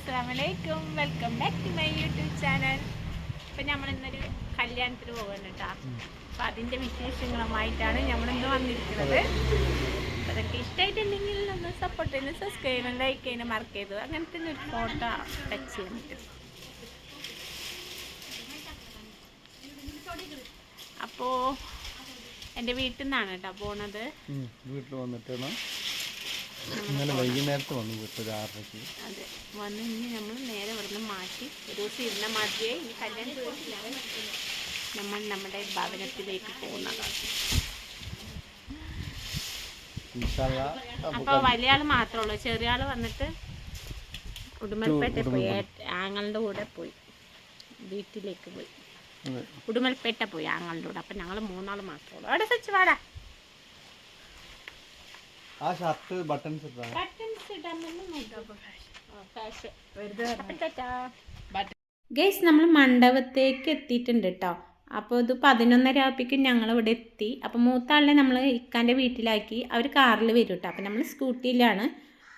അസ്സലാമലൈക്കും, welcome back to my YouTube channel. ഇപ്പം നമ്മളിന്നൊരു കല്യാണത്തിന് പോകുന്നു കേട്ടോ. അപ്പം അതിൻ്റെ വിശേഷങ്ങളുമായിട്ടാണ് നമ്മളിന്ന് വന്നിരിക്കുന്നത്. അതൊക്കെ ഇഷ്ടമായിട്ടുണ്ടെങ്കിൽ ഒന്ന് സപ്പോർട്ട് ചെയ്യുന്നു, സബ്സ്ക്രൈബ് ചെയ്യുന്നു, ലൈക്ക് ചെയ്യുന്നു, മാർക്ക് ചെയ്തു. അങ്ങനത്തെ ഒരു ഫോട്ടോ ടച്ച് ചെയ്യാൻ പറ്റും. അപ്പോൾ എൻ്റെ വീട്ടിൽ നിന്നാണ് കേട്ടോ പോണത്. വീട്ടിൽ വന്നിട്ടാണ് ഇന്നലെ വൈകുന്നേരത്ത് വന്നു വീട്ടിൽ 6:30. അതെ, വന്ന് ഇനി നമ്മൾ നേരെ ഇവിടുന്ന് മാറ്റി ഒരു ദിവസം ഇരുന്ന മാറ്റിയേ ഇനി കല്യാണം ചോദിച്ചിട്ടാണ് നമ്മൾ നമ്മുടെ ഭവനത്തിലേക്ക് പോകുന്നതാണ്. അപ്പോൾ വലിയ ആൾ മാത്രമേ ഉള്ളൂ, ചെറിയ ആൾ വന്നിട്ട് ഉടുമൽപേട്ട പോയി, ആങ്ങളുടെ കൂടെ പോയി, വീട്ടിലേക്ക് പോയി. ഉടുമൽപേട്ട പോയി ആങ്ങളുടെ കൂടെ. അപ്പം ഞങ്ങൾ 3 ആൾ മാത്രമേ ഉള്ളൂ. അവിടെ സ്വിച്ച് വാടാ. ആ ഷർട്ട് ബട്ടൺസ് ഗൈസ്, നമ്മൾ മണ്ഡപത്തേക്ക് എത്തിയിട്ടുണ്ട് കേട്ടോ. അപ്പോൾ ഇത് 11:30 ആകുമ്പോഴേക്കും ഞങ്ങളിവിടെ എത്തി. അപ്പോൾ മൂത്താളിനെ നമ്മൾ ഇക്കാൻ്റെ വീട്ടിലാക്കി. അവർ കാറിൽ വരും കേട്ടോ. അപ്പോൾ നമ്മൾ സ്കൂട്ടിയിലാണ്.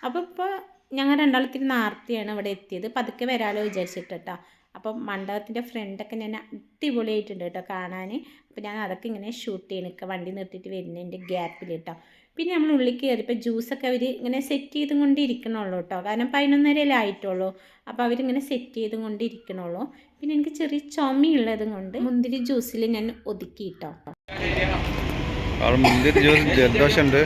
അപ്പോൾ ഇപ്പോൾ ഞങ്ങൾ രണ്ടാളത്തിരി നേരത്തെയാണ് ഇവിടെ എത്തിയത്. പതുക്കെ വരാമല്ലോ വിചാരിച്ചിട്ട് കേട്ടോ. അപ്പം മണ്ഡപത്തിൻ്റെ ഫ്രണ്ടൊക്കെ ഞാൻ അടിപൊളിയായിട്ടുണ്ട് കേട്ടോ കാണാൻ. അപ്പോൾ ഞാൻ അതൊക്കെ ഇങ്ങനെ ഷൂട്ട് ചെയ്യണൊക്കെ വണ്ടി നിർത്തിയിട്ട് വരുന്നതിൻ്റെ ഗ്യാപ്പിൽ കേട്ടോ. പിന്നെ നമ്മൾ ഉള്ളിൽ കയറിയപ്പോൾ ജ്യൂസൊക്കെ അവർ ഇങ്ങനെ സെറ്റ് ചെയ്തും കൊണ്ടിരിക്കണുള്ളൂ കേട്ടോ. കാരണം 11:30 ആയിട്ടുള്ളൂ. അപ്പോൾ അവരിങ്ങനെ സെറ്റ് ചെയ്തും കൊണ്ടിരിക്കണുള്ളൂ. പിന്നെ എനിക്ക് ചെറിയ ചുമയുള്ളതും കൊണ്ട് മുന്തിരി ജ്യൂസിൽ ഞാൻ ഒതുക്കി കേട്ടോ. മുന്തിരി ജ്യൂസ് ജലദോഷമുണ്ട്.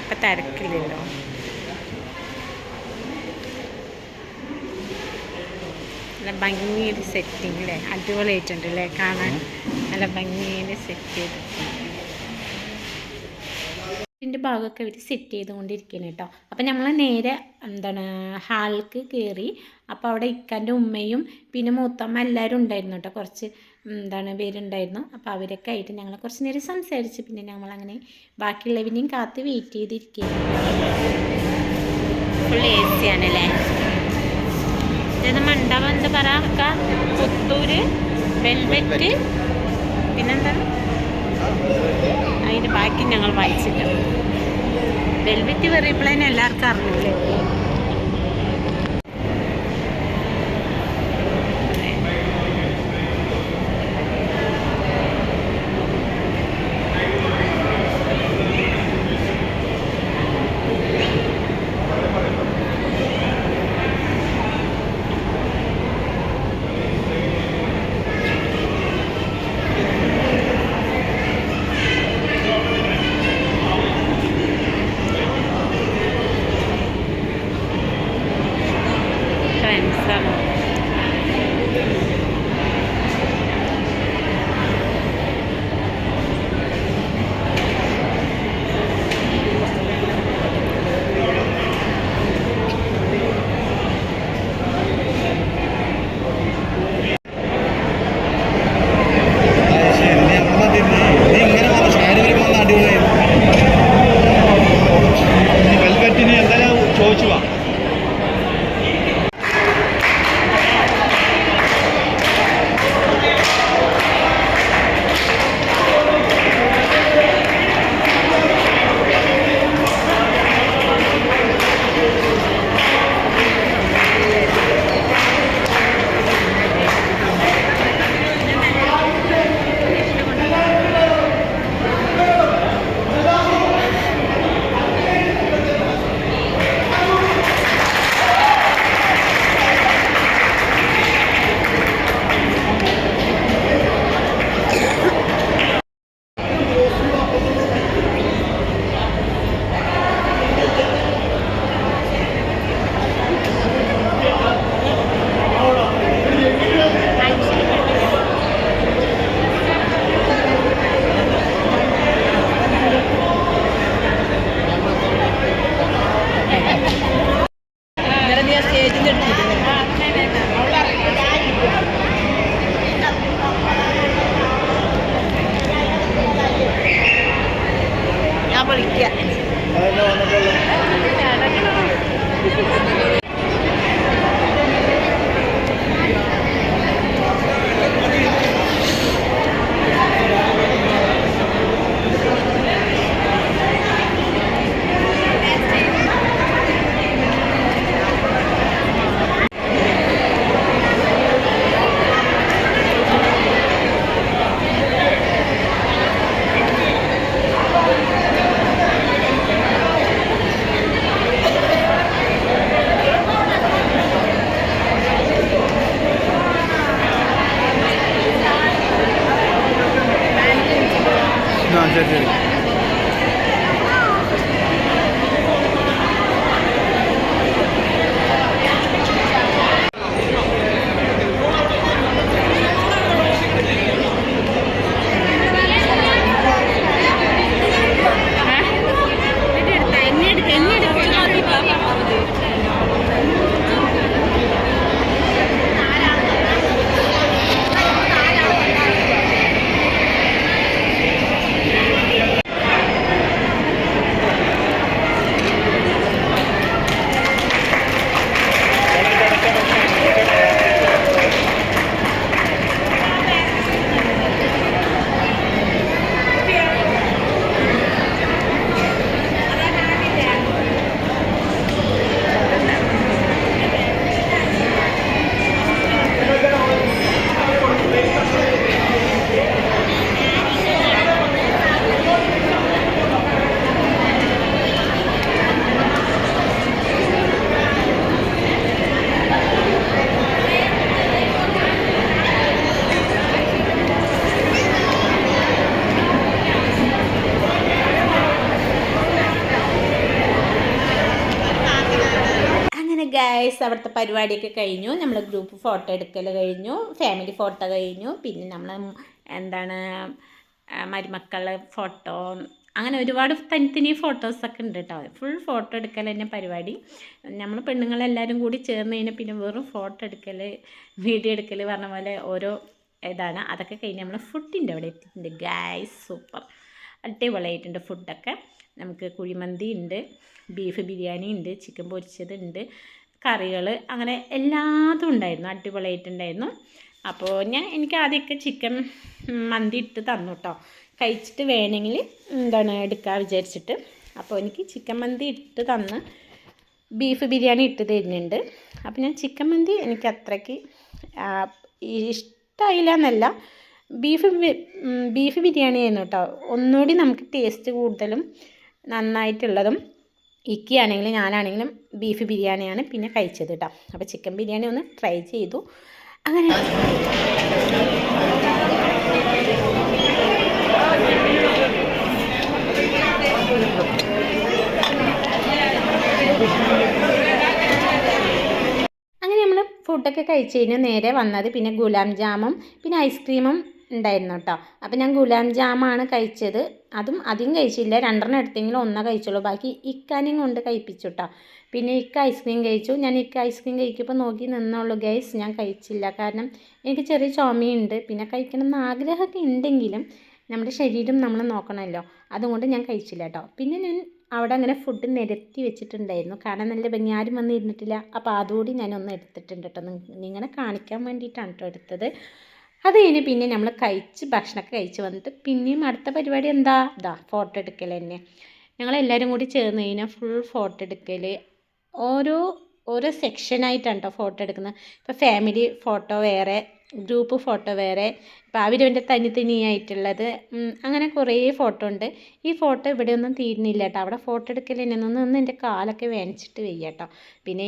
ഇപ്പം തിരക്കില്ലല്ലോ. നല്ല ഭംഗിയിൽ സെറ്റിങ് അല്ലേ, അടിപൊളിയായിട്ടുണ്ട് അല്ലേ കാണാൻ. നല്ല ഭംഗിയിൽ സെറ്റ് ചെയ്തിട്ടുണ്ട്. ഇതിൻ്റെ ഭാഗമൊക്കെ അവർ സെറ്റ് ചെയ്തുകൊണ്ടിരിക്കുകയാണ് കേട്ടോ. അപ്പം നമ്മൾ നേരെ ഹാളിലേക്ക് കയറി. അപ്പോൾ അവിടെ ഇക്കാൻ്റെ ഉമ്മയും പിന്നെ മൂത്തമ്മ എല്ലാവരും ഉണ്ടായിരുന്നു കേട്ടോ. കുറച്ച് പേരുണ്ടായിരുന്നു. അപ്പോൾ അവരൊക്കെ ആയിട്ട് ഞങ്ങൾ കുറച്ച് നേരം സംസാരിച്ച് പിന്നെ ഞങ്ങളങ്ങനെ ബാക്കിയുള്ളവരെയും കാത്ത് വെയിറ്റ് ചെയ്തിരിക്കുകയാണ്. ഫുൾ എ സി ആണല്ലേ. ഇത് മണ്ഡപം എന്താ പറയുക, പുത്തൂര് വെൽവെറ്റ്, പിന്നെന്താണ് അതിൻ്റെ ബാക്കി ഞങ്ങൾ വായിച്ചില്ല. വെൽവെറ്റ് പറയുമ്പോഴേനെ എല്ലാവർക്കും അറിഞ്ഞില്ലേ. അതെന്നെ വന്നിട്ടുള്ളൂ. ആ ശരി ശരി. ഗൈസ് അവിടുത്തെ പരിപാടിയൊക്കെ കഴിഞ്ഞു. നമ്മൾ ഗ്രൂപ്പ് ഫോട്ടോ എടുക്കൽ കഴിഞ്ഞു, ഫാമിലി ഫോട്ടോ കഴിഞ്ഞു, പിന്നെ നമ്മൾ എന്താണ് മരുമക്കളുടെ ഫോട്ടോ, അങ്ങനെ ഒരുപാട് തനിത്തനി ഫോട്ടോസൊക്കെ ഉണ്ട് കേട്ടോ. ഫുൾ ഫോട്ടോ എടുക്കൽ തന്നെ പരിപാടി. നമ്മൾ പെണ്ണുങ്ങളെല്ലാവരും കൂടി ചേർന്ന് കഴിഞ്ഞാൽ പിന്നെ വെറും ഫോട്ടോ എടുക്കൽ വീഡിയോ എടുക്കൽ പറഞ്ഞ പോലെ ഓരോ ഇതാണ്. അതൊക്കെ കഴിഞ്ഞ് നമ്മൾ ഫുഡിൻ്റെ അവിടെ എത്തിയിട്ടുണ്ട് ഗൈസ്. സൂപ്പർ അടിപൊളിയായിട്ടുണ്ട് ഫുഡൊക്കെ. നമുക്ക് കുഴിമന്തി ഉണ്ട്, ബീഫ് ബിരിയാണി ഉണ്ട്, ചിക്കൻ പൊരിച്ചത് ഉണ്ട്, കറികൾ, അങ്ങനെ എല്ലാതും ഉണ്ടായിരുന്നു. അടിപൊളിയായിട്ടുണ്ടായിരുന്നു. അപ്പോൾ എനിക്ക് ആദ്യമൊക്കെ ചിക്കൻ മന്തി ഇട്ട് തന്നു കേട്ടോ. കഴിച്ചിട്ട് വേണമെങ്കിൽ എന്താണ് എടുക്കാൻ വിചാരിച്ചിട്ട്. അപ്പോൾ എനിക്ക് ചിക്കൻ മന്തി ഇട്ട് തന്ന് ബീഫ് ബിരിയാണി ഇട്ട് തരുന്നുണ്ട്. അപ്പോൾ ഞാൻ ചിക്കൻ മന്തി എനിക്ക് അത്രയ്ക്ക് ഇഷ്ടമായില്ല എന്നല്ല, ബീഫ് ബിരിയാണി ആയിരുന്നു കേട്ടോ ഒന്നുകൂടി നമുക്ക് ടേസ്റ്റ് കൂടുതലും നന്നായിട്ടുള്ളതും. ഇക്കിയാണെങ്കിലും ഞാനാണെങ്കിലും ബീഫ് ബിരിയാണിയാണ് പിന്നെ കഴിച്ചത് കേട്ടോ. അപ്പോൾ ചിക്കൻ ബിരിയാണി ഒന്ന് ട്രൈ ചെയ്തു. അങ്ങനെ നമ്മൾ ഫുഡൊക്കെ കഴിച്ച് കഴിഞ്ഞാൽ നേരെ വന്നത് പിന്നെ ഗുലാം ജാമും പിന്നെ ഐസ്ക്രീമും ഉണ്ടായിരുന്നു കേട്ടോ. അപ്പോൾ ഞാൻ ഗുലാം ജാമാണ് കഴിച്ചത്. അതും അധികം കഴിച്ചില്ല, 2 എടുത്തെങ്കിലും 1 കഴിച്ചുള്ളൂ. ബാക്കി ഇക്കാനെയും കൊണ്ട് കഴിപ്പിച്ചു കേട്ടോ. പിന്നെ ഇക്ക ഐസ്ക്രീം കഴിച്ചു. ഞാൻ ഇക്ക ഐസ്ക്രീം കഴിക്കുമ്പോൾ നോക്കി നിന്നുള്ളൂ ഗൈസ്, ഞാൻ കഴിച്ചില്ല. കാരണം എനിക്ക് ചെറിയ ചുമയുണ്ട്, പിന്നെ കഴിക്കണം എന്ന് ആഗ്രഹമൊക്കെ ഉണ്ടെങ്കിലും നമ്മുടെ ശരീരം നമ്മൾ നോക്കണമല്ലോ, അതുകൊണ്ട് ഞാൻ കഴിച്ചില്ല കേട്ടോ. പിന്നെ ഞാൻ അവിടെ അങ്ങനെ ഫുഡ് നിരത്തി വെച്ചിട്ടുണ്ടായിരുന്നു, കാരണം നല്ല ഭംഗി, ആരും വന്ന് ഇരുന്നിട്ടില്ല. അപ്പോൾ അതുകൂടി ഞാനൊന്ന് എടുത്തിട്ടുണ്ട് കേട്ടോ, നിങ്ങളെ കാണിക്കാൻ വേണ്ടിയിട്ടാണ് കേട്ടോ എടുത്തത്. അത് കഴിഞ്ഞ് പിന്നെ നമ്മൾ ഭക്ഷണമൊക്കെ കഴിച്ച് വന്നിട്ട് പിന്നെയും അടുത്ത പരിപാടി എന്താ, ഫോട്ടോ എടുക്കൽ തന്നെ. ഞങ്ങളെല്ലാവരും കൂടി ചേർന്ന് കഴിഞ്ഞാൽ ഫുൾ ഫോട്ടോ എടുക്കൽ, ഓരോ സെക്ഷനായിട്ടാണ് കേട്ടോ ഫോട്ടോ എടുക്കുന്നത്. ഇപ്പോൾ ഫാമിലി ഫോട്ടോ വേറെ, ഗ്രൂപ്പ് ഫോട്ടോ വേറെ, ഇപ്പോൾ അവരവൻ്റെ തനിയായിട്ടുള്ളത്, അങ്ങനെ കുറേ ഫോട്ടോ ഉണ്ട്. ഈ ഫോട്ടോ ഇവിടെ ഒന്നും തീരുന്നില്ല കേട്ടോ. അവിടെ ഫോട്ടോ എടുക്കൽ തന്നെ നിന്ന് എൻ്റെ കാലൊക്കെ വേനിച്ചിട്ട് വയ്യ കേട്ടോ. പിന്നെ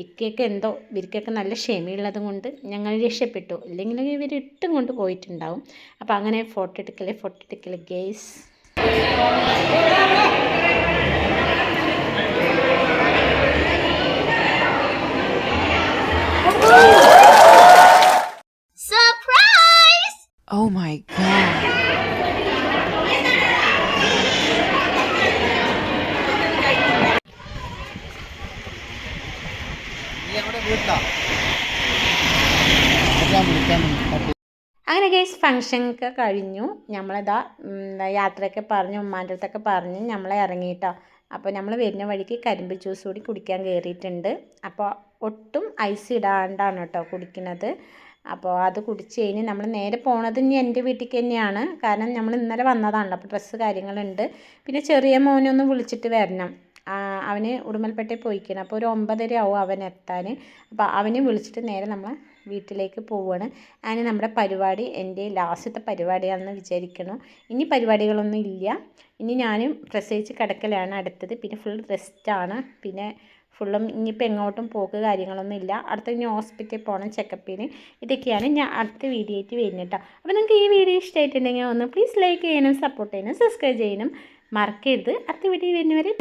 ഇക്കയൊക്കെ എന്തോ ഇവർക്കൊക്കെ നല്ല ക്ഷമയുള്ളത് കൊണ്ട് ഞങ്ങൾ രക്ഷപ്പെട്ടു, ഇല്ലെങ്കിൽ ഇവർ ഇട്ടും കൊണ്ട് പോയിട്ടുണ്ടാവും. അപ്പോൾ അങ്ങനെ ഫോട്ടോ എടുക്കൽ ഗേസ്. Oh my god. അങ്ങനെ ഗൈസ് ഫങ്ഷനൊക്കെ കഴിഞ്ഞു. നമ്മളതാ യാത്രയൊക്കെ പറഞ്ഞ് ഉമ്മാൻ്റെ അടുത്തൊക്കെ പറഞ്ഞ് നമ്മളെ ഇറങ്ങിയിട്ടോ. അപ്പോൾ നമ്മൾ വരുന്ന വഴിക്ക് കരിമ്പ് ജ്യൂസ് കൂടി കുടിക്കാൻ കയറിയിട്ടുണ്ട്. അപ്പോൾ ഒട്ടും ഐസ് ഇടാണ്ടാണ് കേട്ടോ കുടിക്കുന്നത്. അപ്പോൾ അത് കുടിച്ച് കഴിഞ്ഞ് നമ്മൾ നേരെ പോണത് ഇനി എൻ്റെ വീട്ടിലേക്ക് തന്നെയാണ്. കാരണം നമ്മൾ ഇന്നലെ വന്നതാണല്ലോ, അപ്പോൾ ഡ്രസ്സ് കാര്യങ്ങളുണ്ട്. പിന്നെ ചെറിയ മോനൊന്ന് വിളിച്ചിട്ട് വരണം. അവന് ഉടുമ്പൽപേട്ടയിൽ പോയിക്കണം. അപ്പോൾ ഒരു 9:30 ആവും അവൻ എത്താൻ. അപ്പോൾ അവനെ വിളിച്ചിട്ട് നേരെ നമ്മൾ വീട്ടിലേക്ക് പോവുകയാണ്. അങ്ങനെ നമ്മുടെ പരിപാടി എൻ്റെ ലാസ്റ്റത്തെ പരിപാടിയാണെന്ന് വിചാരിക്കണം. ഇനി പരിപാടികളൊന്നും ഇല്ല. ഇനി ഞാനും പ്രസവിച്ച് കിടക്കലാണ് അടുത്തത്. പിന്നെ ഫുൾ റെസ്റ്റാണ്. പിന്നെ ഫുള്ളും ഇനിയിപ്പോൾ എങ്ങോട്ടും പോക്ക് കാര്യങ്ങളൊന്നും ഇല്ല. അടുത്ത ഇനി ഹോസ്പിറ്റലിൽ പോകണം ചെക്കപ്പിന്. ഇതൊക്കെയാണ് ഞാൻ അടുത്ത വീഡിയോ ആയിട്ട് വരുന്നത് കേട്ടോ. അപ്പോൾ നിങ്ങൾക്ക് ഈ വീഡിയോ ഇഷ്ടമായിട്ടുണ്ടെങ്കിൽ ഒന്ന് പ്ലീസ് ലൈക്ക് ചെയ്യണം, സപ്പോർട്ട് ചെയ്യണം, സബ്സ്ക്രൈബ് ചെയ്യണം മറക്കരുത്. അടുത്ത വീഡിയോ വരുന്നവരെ